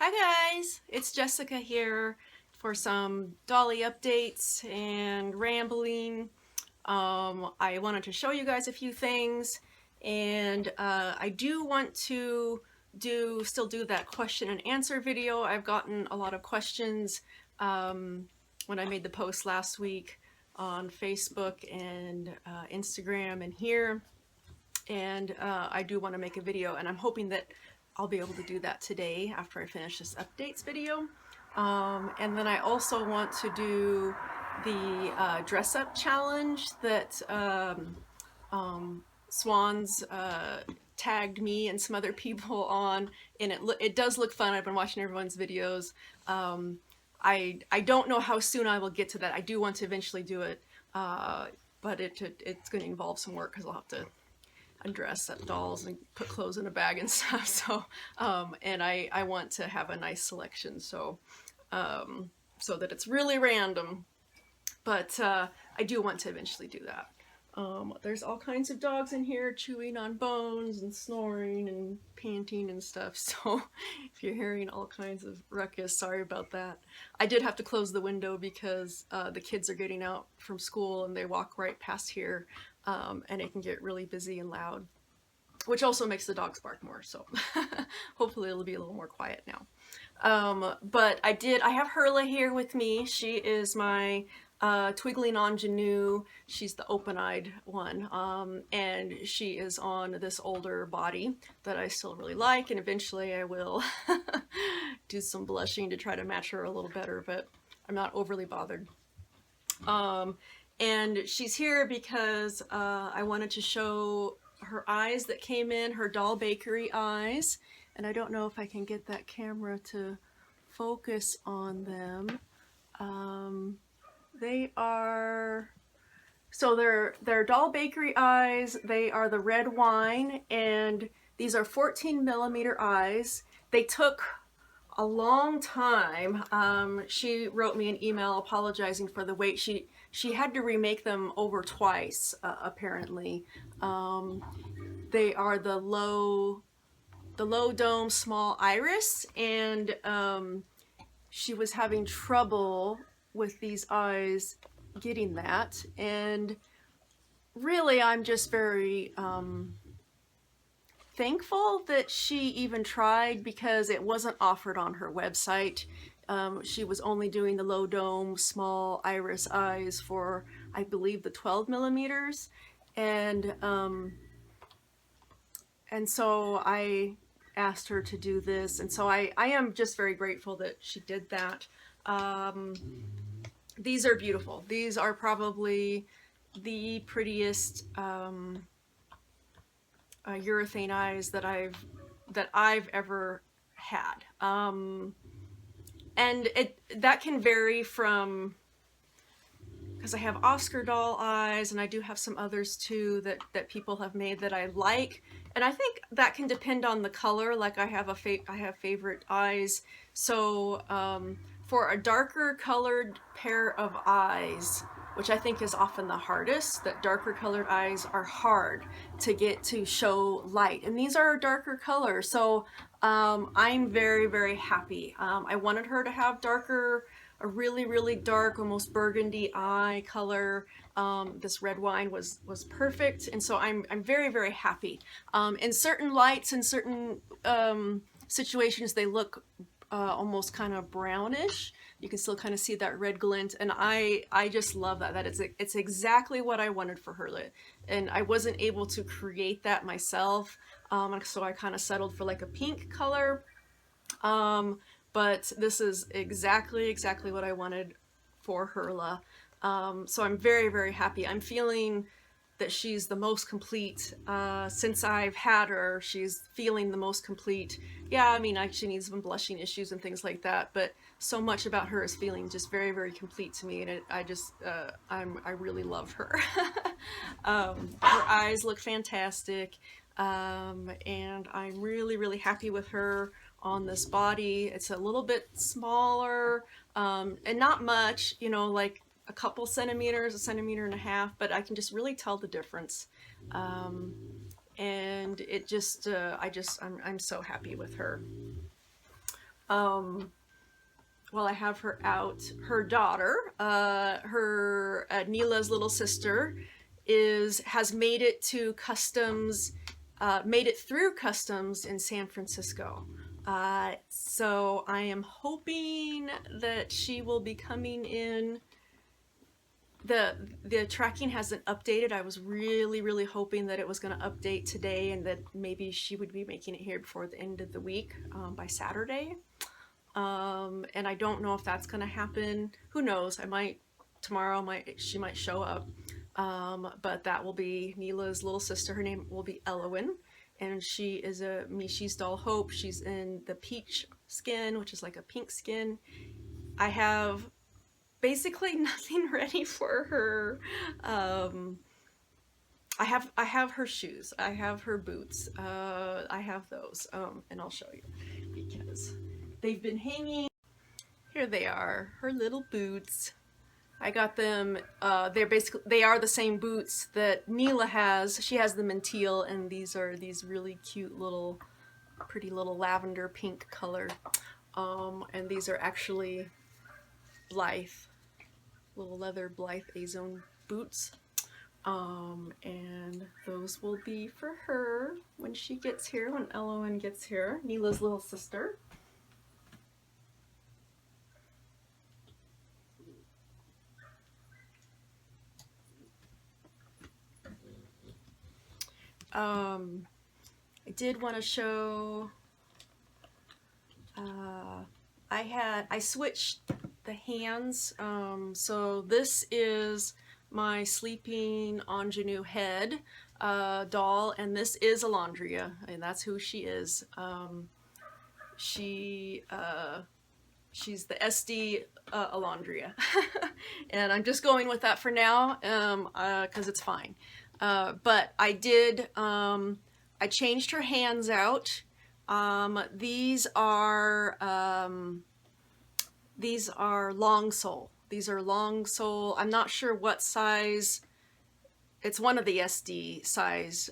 Hi guys, it's Jessica here for some Dolly updates and rambling. I wanted to show you guys a few things, and I do want to still do that question and answer video. I've gotten a lot of questions when I made the post last week on Facebook and Instagram and here, and I do want to make a video, and I'm hoping that I'll be able to do that today after I finish this updates video. And then I also want to do the dress up challenge that Swans tagged me and some other people on, and it does look fun. I've been watching everyone's videos. I don't know how soon I will get to that. I do want to eventually do it, but it's going to involve some work because I'll have to undress up dolls and put clothes in a bag and stuff. So, and I want to have a nice selection, so so that it's really random. But I do want to eventually do that. There's all kinds of dogs in here chewing on bones and snoring and panting and stuff, so if you're hearing all kinds of ruckus, sorry about that. I did have to close the window because the kids are getting out from school and they walk right past here, and it can get really busy and loud, which also makes the dogs bark more, so hopefully it'll be a little more quiet now. But I have Hurla here with me. She is my twiggling ingenue. She's the open-eyed one, and she is on this older body that I still really like, and eventually I will do some blushing to try to match her a little better, but I'm not overly bothered. And she's here because I wanted to show her eyes that came in, her doll bakery eyes, and I don't know if I can get that camera to focus on them. They are, so they're doll bakery eyes. They are the red wine, and these are 14 millimeter eyes. They took a long time. She wrote me an email apologizing for the wait. She had to remake them over twice, apparently. They are the low dome small iris, and she was having trouble with these eyes getting that, and really I'm just very thankful that she even tried, because it wasn't offered on her website. She was only doing the low dome small iris eyes for, I believe, the 12 millimeters, and so I asked her to do this, and so I am just very grateful that she did that. These are beautiful. These are probably the prettiest urethane eyes that I've ever had. And that can vary from, because I have Oscar doll eyes, and I do have some others too that people have made that I like, and I think that can depend on the color. Like I have favorite eyes, so for a darker colored pair of eyes, which I think is often the hardest, that darker colored eyes are hard to get to show light, and these are a darker color, so I'm very, very happy. I wanted her to have a really dark, almost burgundy eye color. This red wine was perfect, and so I'm very, very happy. In certain lights and certain situations, they look almost kind of brownish. You can still kind of see that red glint, and I just love that it's exactly what I wanted for her, and I wasn't able to create that myself, so I kind of settled for like a pink color, but this is exactly what I wanted for Hurla. So I'm very, very happy. I'm feeling that she's the most complete since I've had her. She's feeling the most complete. Yeah, I mean, she needs some blushing issues and things like that, but so much about her is feeling just very, very complete to me, and I really love her. Her eyes look fantastic, and I'm really, really happy with her on this body. It's a little bit smaller, and not much, you know, like a couple centimeters, 1.5 centimeters, but I can just really tell the difference. And it just, I'm so happy with her. Um, while I have her out, her daughter, her Neela's little sister, has made it to customs, made it through customs in San Francisco. So I am hoping that she will be coming in. The tracking hasn't updated. I was really hoping that it was going to update today and that maybe she would be making it here before the end of the week, by Saturday. And I don't know if that's going to happen. Who knows? Tomorrow she might show up. But that will be Neela's little sister. Her name will be Elowen, and she is a Mishi's doll Hope. She's in the peach skin, which is like a pink skin. I have basically nothing ready for her. I have her shoes. I have her boots. I have those. And I'll show you because they've been hanging. Here they are, her little boots. I got them. They are the same boots that Neela has. She has them in teal, and these are these really cute little, pretty little lavender pink color. And these are actually Blythe, little leather Blythe Azone boots. And those will be for her when she gets here, when Elowen gets here, Neela's little sister. I did want to show, I switched the hands. So this is my sleeping ingenue head doll, and this is Alondria, and that's who she is. She's the SD Alondria, and I'm just going with that for now because it's fine. But I did, I changed her hands out. These are long sole. These are long sole. I'm not sure what size. It's one of the SD size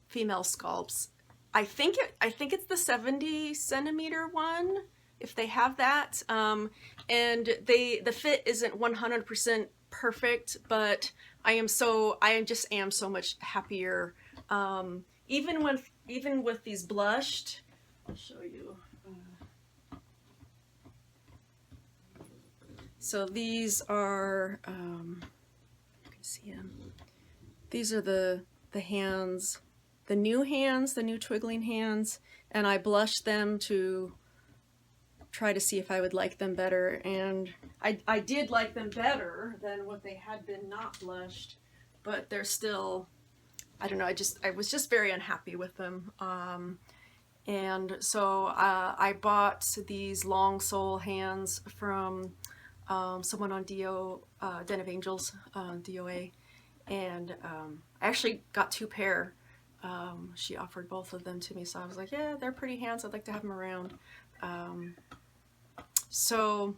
female sculpts. I think it's the 70 centimeter one, if they have that. And the fit isn't 100% perfect, but I just am so much happier. Even with these blushed, I'll show you. So these are, you can see them. These are the hands, the new twiggling hands, and I blushed them to try to see if I would like them better, and I did like them better than what they had been not blushed, but they're still, I don't know, I was just very unhappy with them. And so I bought these long sole hands from someone on Den of Angels, DOA, and I actually got 2 pair. She offered both of them to me, so I was like, yeah, they're pretty hands, I'd like to have them around. So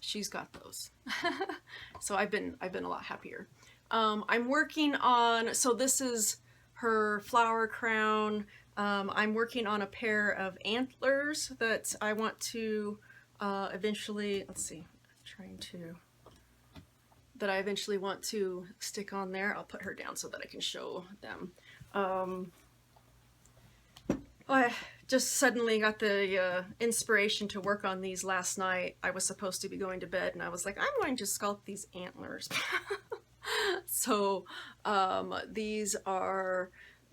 she's got those. So I've been a lot happier. I'm working on, so this is her flower crown. I'm working on a pair of antlers that I want to eventually, let's see, that I eventually want to stick on there. I'll put her down so that I can show them. I just suddenly got the inspiration to work on these last night. I was supposed to be going to bed, and I was like, I'm going to sculpt these antlers. So these are,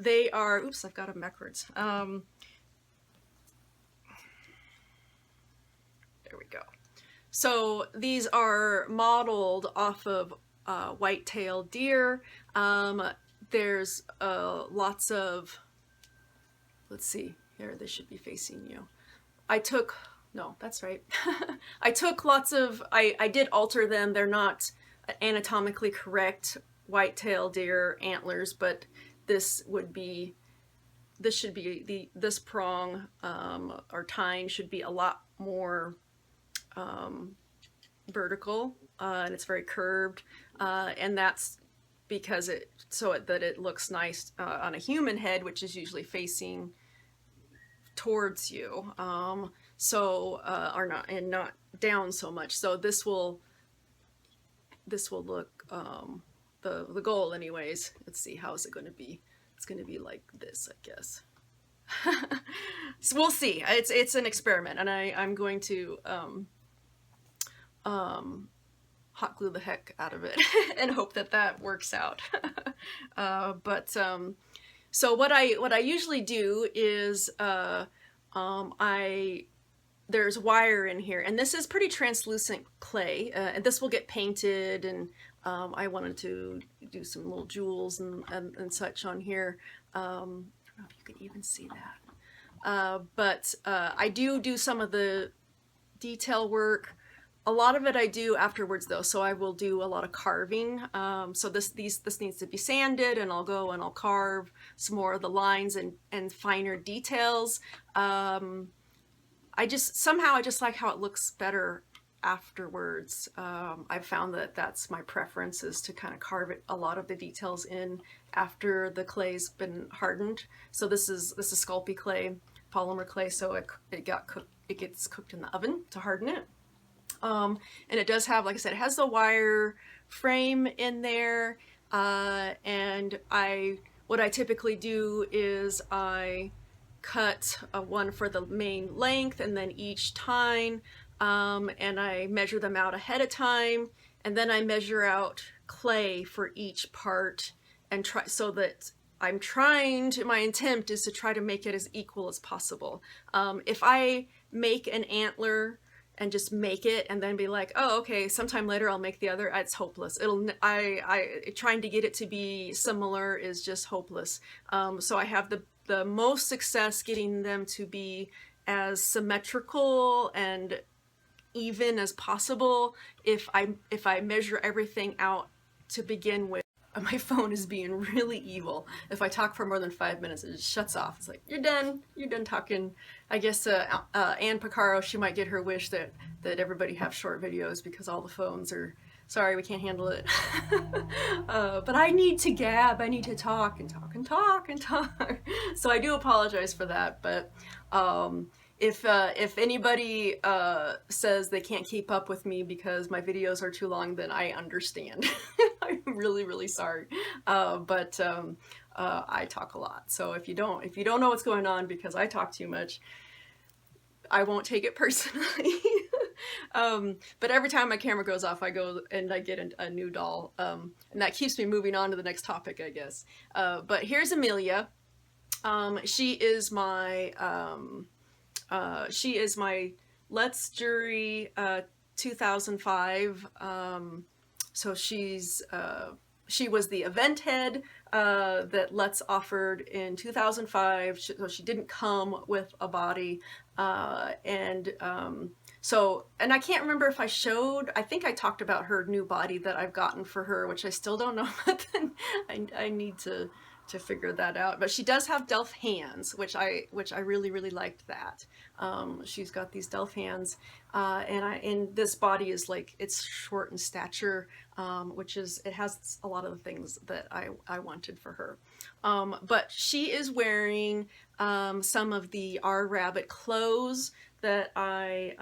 oops, I've got them backwards. There we go. So these are modeled off of white-tailed deer. There's lots of, let's see, here, they should be facing you. No, that's right. I took lots of, I did alter them. They're not anatomically correct white-tailed deer antlers, but this should be, this prong or tine should be a lot more vertical, and it's very curved, and that's because that it looks nice on a human head, which is usually facing towards you, or not, and not down so much. So this will look, the goal anyways. Let's see, how is it going to be? It's going to be like this, I guess. So we'll see. It's an experiment, and I'm going to hot glue the heck out of it and hope that that works out. So what I usually do is there's wire in here, and this is pretty translucent clay, and this will get painted, and I wanted to do some little jewels and such on here. I don't know if you can even see that. But I do some of the detail work. A lot of it I do afterwards though, so I will do a lot of carving. So this needs to be sanded, and I'll go and I'll carve some more of the lines and finer details. I just like how it looks better afterwards. I've found that that's my preference, is to kind of carve a lot of the details in after the clay's been hardened. So this is Sculpey clay, polymer clay, so it gets cooked in the oven to harden it. And it does have, like I said, it has the wire frame in there, and what I typically do is I cut one for the main length, and then each tine, and I measure them out ahead of time, and then I measure out clay for each part, and try so that my intent is to try to make it as equal as possible. If I make an antler and just make it and then be like, oh, okay, sometime later I'll make the other, it's hopeless. Trying to get it to be similar is just hopeless. So I have the most success getting them to be as symmetrical and even as possible if I measure everything out to begin with. My phone is being really evil. If I talk for more than 5 minutes, it just shuts off. It's like, you're done talking. I guess Ann Picaro, she might get her wish that everybody have short videos, because all the phones are, sorry, we can't handle it. But I need to gab, I need to talk and talk and talk and talk. So I do apologize for that, but if anybody says they can't keep up with me because my videos are too long, then I understand. I'm really, really sorry. But I talk a lot. So if you don't know what's going on because I talk too much, I won't take it personally. But every time my camera goes off, I go and I get a new doll. And that keeps me moving on to the next topic, I guess. But here's Amelia. She is my Let's Jury 2005. So she was the event head that Let's offered in 2005. So she didn't come with a body, and I can't remember if I think I talked about her new body that I've gotten for her, which I still don't know, but then I need to figure that out. But she does have Delph hands, which I really, really liked that. She's got these Delph hands, and this body is like, it's short in stature, it has a lot of the things that I wanted for her. But she is wearing some of the R Rabbit clothes that I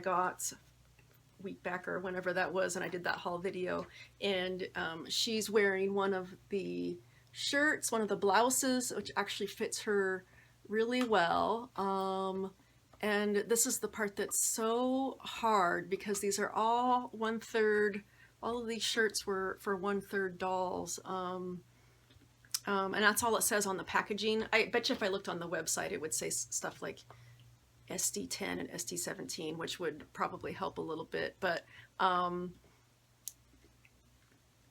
got a week back or whenever that was, and I did that haul video. And she's wearing one of the shirts, one of the blouses, which actually fits her really well. And this is the part that's so hard, because these are all 1/3, all of these shirts were for 1/3 dolls. And that's all it says on the packaging. I bet you if I looked on the website, it would say stuff like SD10 and SD17, which would probably help a little bit. But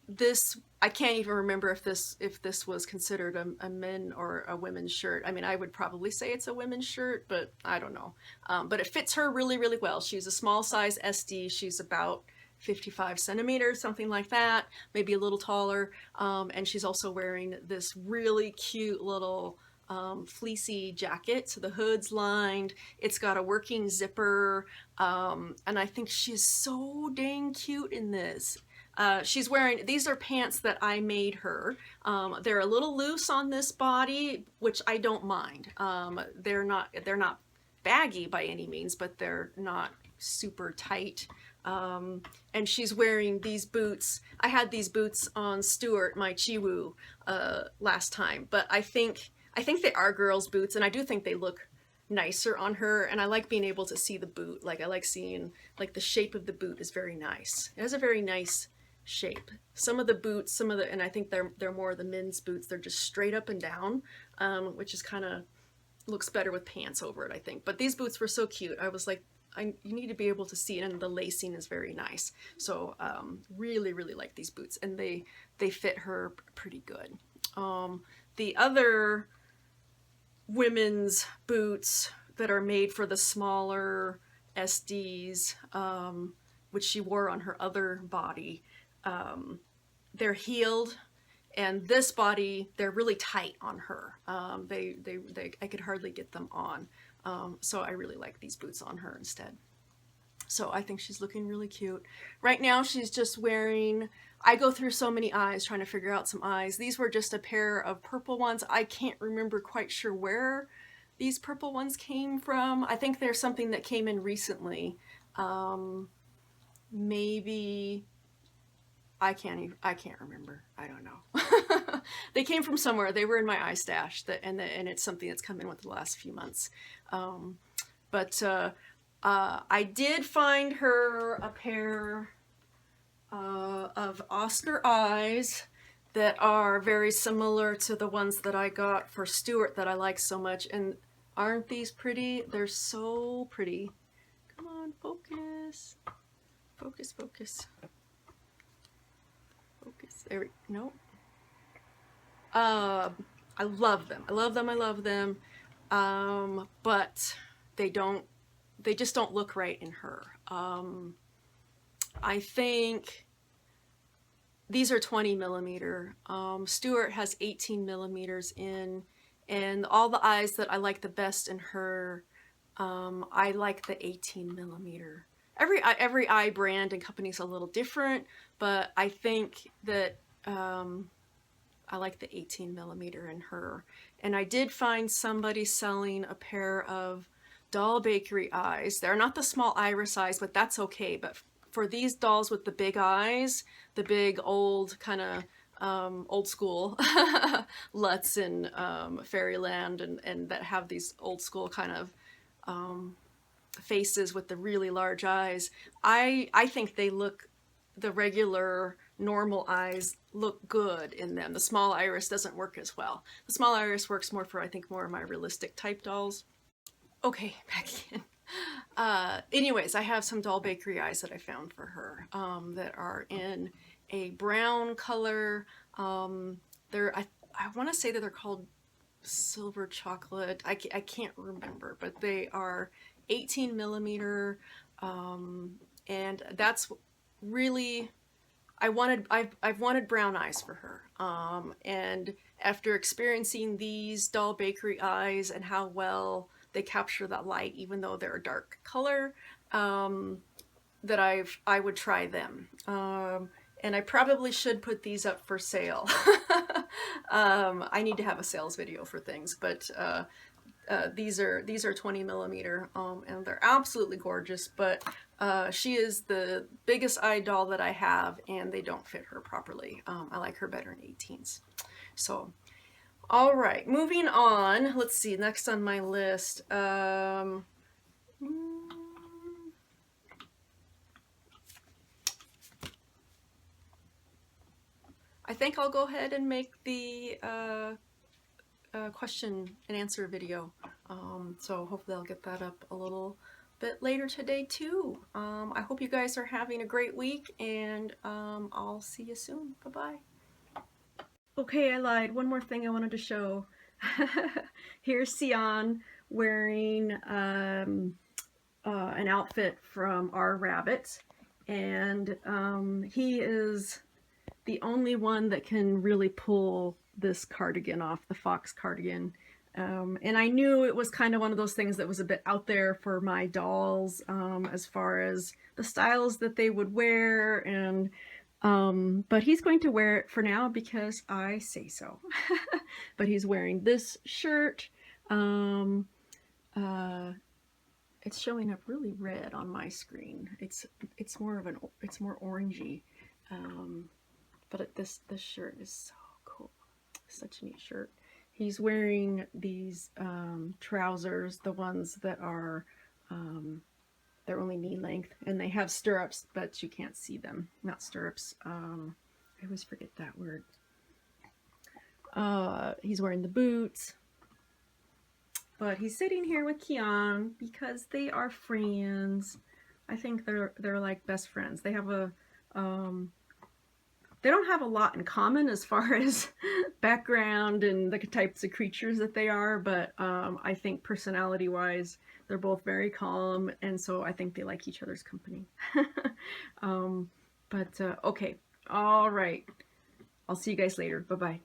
this, I can't even remember if this was considered a men or a women's shirt. I mean, I would probably say it's a women's shirt, but I don't know. But it fits her really, really well. She's a small size SD. She's about 55 centimeters, something like that, maybe a little taller. And she's also wearing this really cute little fleecy jacket. So the hood's lined, it's got a working zipper, and I think she's so dang cute in this. She's wearing, these are pants that I made her. They're a little loose on this body, which I don't mind. They're not baggy by any means, but they're not super tight. And she's wearing these boots. I had these boots on Stuart, my Chiwu, last time, but I think they are girls' boots, and I do think they look nicer on her, and I like being able to see the boot. Like, I like seeing, like, the shape of the boot is very nice. It has a very nice shape. Some of the boots, and I think they're more the men's boots, they're just straight up and down, which is kind of looks better with pants over it, I think. But these boots were so cute. I was like, you need to be able to see it, and the lacing is very nice. So really, really like these boots, and they fit her pretty good. The other women's boots that are made for the smaller SDs, which she wore on her other body, they're heeled, and this body, they're really tight on her. I could hardly get them on. So I really like these boots on her instead. So I think she's looking really cute. Right now she's just wearing, I go through so many eyes trying to figure out some eyes. These were just a pair of purple ones. I can't remember quite sure where these purple ones came from. I think there's something that came in recently. Maybe, I can't remember. I don't know. They came from somewhere. They were in my eye stash, and it's something that's come in with the last few months. I did find her a pair of Oscar eyes that are very similar to the ones that I got for Stuart that I like so much. And aren't these pretty? They're so pretty. Come on, focus. Focus, focus. Focus. There we no. I love them. I love them. I love them. But they just don't look right in her. I think these are 20 millimeter. Stuart has 18 millimeters in, and all the eyes that I like the best in her, I like the 18 millimeter. Every eye brand and company is a little different, but I think that I like the 18 millimeter in her. And I did find somebody selling a pair of doll bakery eyes. They're not the small iris eyes, but that's okay. But for these dolls with the big eyes, the big old kind of old school Lutz and Fairyland, and that have these old school kind of faces with the really large eyes, I think they look, the regular normal eyes look good in them. The small iris doesn't work as well. The small iris works more for, I think, more of my realistic type dolls. Okay, back in. Anyways, I have some doll bakery eyes that I found for her that are in a brown color. I want to say that they're called silver chocolate. I can't remember, but they are 18 millimeter, and that's really, I've wanted brown eyes for her, and after experiencing these doll bakery eyes and how well they capture that light, even though they're a dark color, that I would try them. And I probably should put these up for sale. I need to have a sales video for things, but these are 20 millimeter, and they're absolutely gorgeous, but she is the biggest eye doll that I have, and they don't fit her properly. I like her better in 18s. So, all right, moving on. Let's see, next on my list. I think I'll go ahead and make the question and answer video. So hopefully I'll get that up a little bit later today too. I hope you guys are having a great week, and I'll see you soon. Bye-bye. Okay, I lied. One more thing I wanted to show. Here's Sion wearing an outfit from our rabbit, and he is the only one that can really pull this cardigan off, the fox cardigan. And I knew it was kind of one of those things that was a bit out there for my dolls, as far as the styles that they would wear, and But he's going to wear it for now because I say so. But he's wearing this shirt. Um, uh, it's showing up really red on my screen. It's more of it's more orangey. But this shirt is so cool. Such a neat shirt. He's wearing these trousers, the ones that are they're only knee length, and they have stirrups, but you can't see them. Not stirrups. I always forget that word. He's wearing the boots, but he's sitting here with Kian because they are friends. I think they're like best friends. They have a they don't have a lot in common as far as background and the types of creatures that they are, but I think personality-wise, they're both very calm, and so I think they like each other's company. um, but okay, all right. I'll see you guys later. Bye-bye.